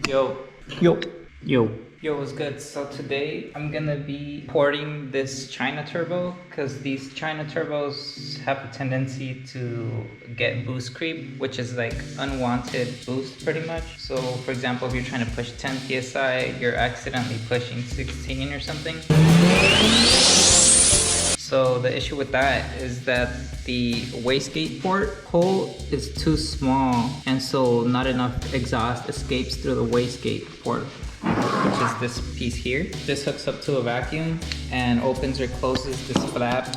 Yo, Yo. Yo. yo, what's good? So today I'm gonna be porting this China turbo because these China turbos have a tendency to get boost creep, which is like unwanted boost pretty much. So for example, if you're trying to push 10 psi, you're accidentally pushing 16 or something. So the issue with that is that the wastegate port hole is too small, and so not enough exhaust escapes through the wastegate port, which is this piece here. This hooks up to a vacuum and opens or closes this flap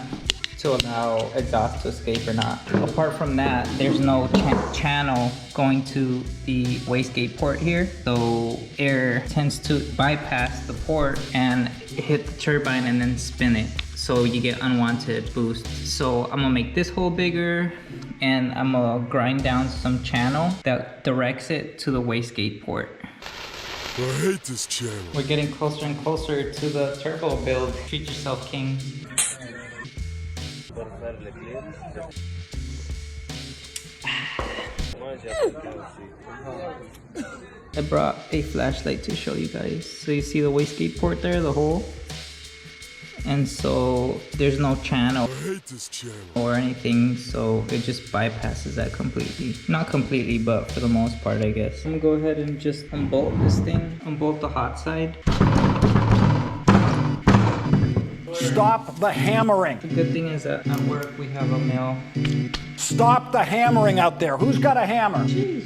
to allow exhaust to escape or not. Apart from that, there's no channel going to the wastegate port here, so air tends to bypass the port and hit the turbine and then spin it. So you get unwanted boost. So I'm gonna make this hole bigger and I'm gonna grind down some channel that directs it to the wastegate port. I hate this channel. We're getting closer and closer to the turbo build. Treat yourself, king. I brought a flashlight to show you guys. So you see the wastegate port there, the hole? And so there's no channel or anything, so it just bypasses that completely. Not completely, but for the most part, I guess. I'm gonna go ahead and just unbolt this thing, unbolt the hot side. Stop the hammering. The good thing is that at work we have a mill. Stop the hammering out there. Who's got a hammer? Jeez.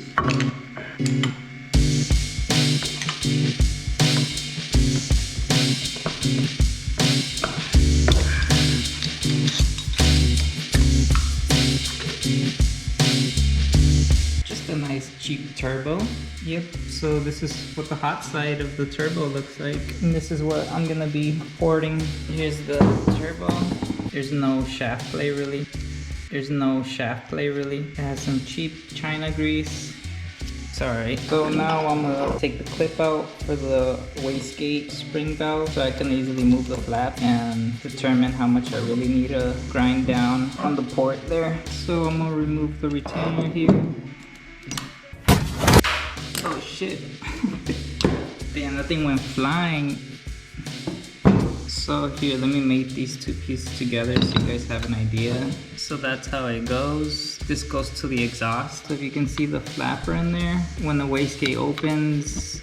Just a nice cheap turbo. Yep, so this is what the hot side of the turbo looks like. And this is what I'm gonna be porting. Here's the turbo. There's no shaft play really. There's no shaft play really. It has some cheap China grease. It's alright. So now I'm gonna take the clip out for the wastegate spring valve so I can easily move the flap and determine how much I really need to grind down on the port there. So I'm gonna remove the retainer here. Oh shit. Damn, that thing went flying. So here, let me make these two pieces together so you guys have an idea. So that's how it goes. This goes to the exhaust. So if you can see the flapper in there, when the wastegate opens,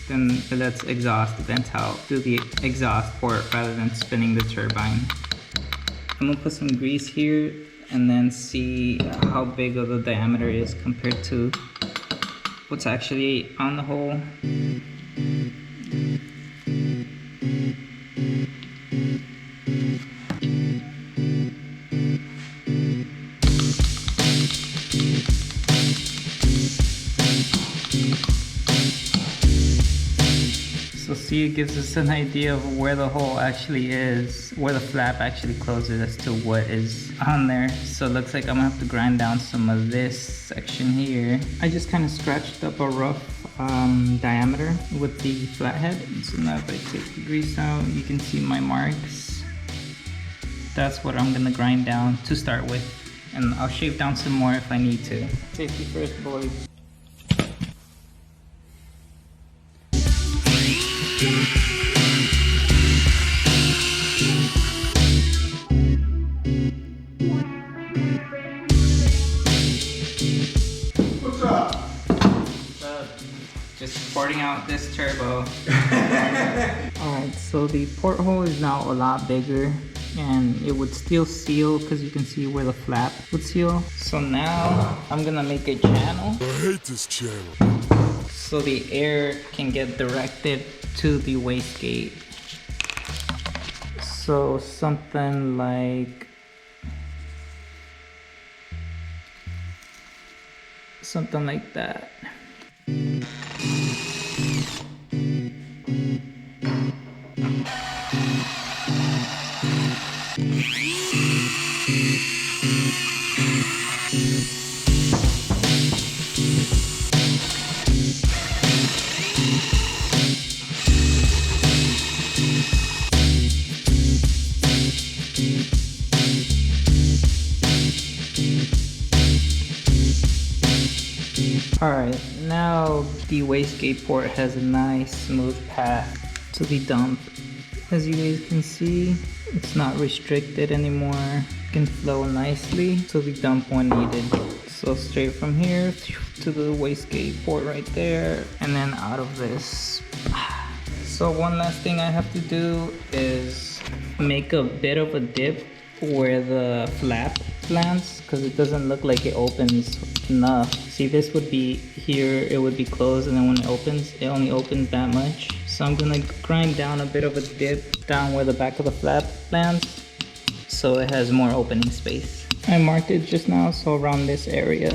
then that's exhaust vent out through the exhaust port rather than spinning the turbine. I'm gonna put some grease here and then see how big of the diameter is compared to what's actually on the hole. So see, it gives us an idea of where the hole actually is, where the flap actually closes as to what is on there. So it looks like I'm gonna have to grind down some of this section here. I just kind of scratched up a rough diameter with the flathead. So now if I take the grease out, you can see my marks. That's what I'm gonna grind down to start with. And I'll shave down some more if I need to. Safety first, boys. What's up? Just porting out this turbo. Alright, so the porthole is now a lot bigger and it would still seal because you can see where the flap would seal. So now I'm gonna make a channel I hate this channel. so the air can get directed to the wastegate. So something like that. Alright, now now the wastegate port has a nice smooth path to the dump. As you guys can see, it's not restricted anymore. It can flow nicely to the dump when needed. So straight from here to the wastegate port right there, and then out of this. So one last thing I have to do is make a bit of a dip where the flap lands, because it doesn't look like it opens enough. See, this would be here, it would be closed, and then when it opens, it only opens that much. So I'm gonna grind down a bit of a dip down where the back of the flap lands, so it has more opening space. I marked it just now, so around this area.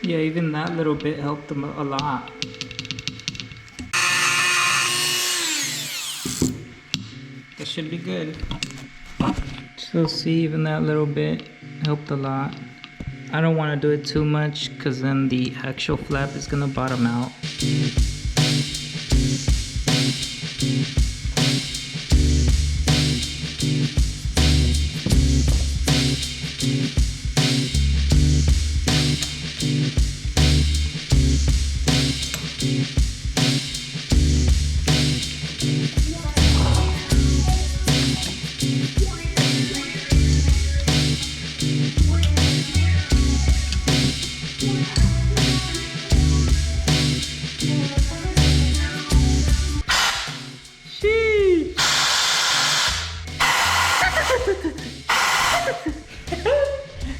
Yeah, even that little bit helped them a lot. That should be good. So see, even that little bit helped a lot. I don't want to do it too much because then the actual flap is gonna bottom out.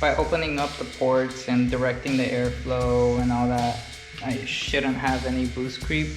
By opening up the ports and directing the airflow and all that, I shouldn't have any boost creep.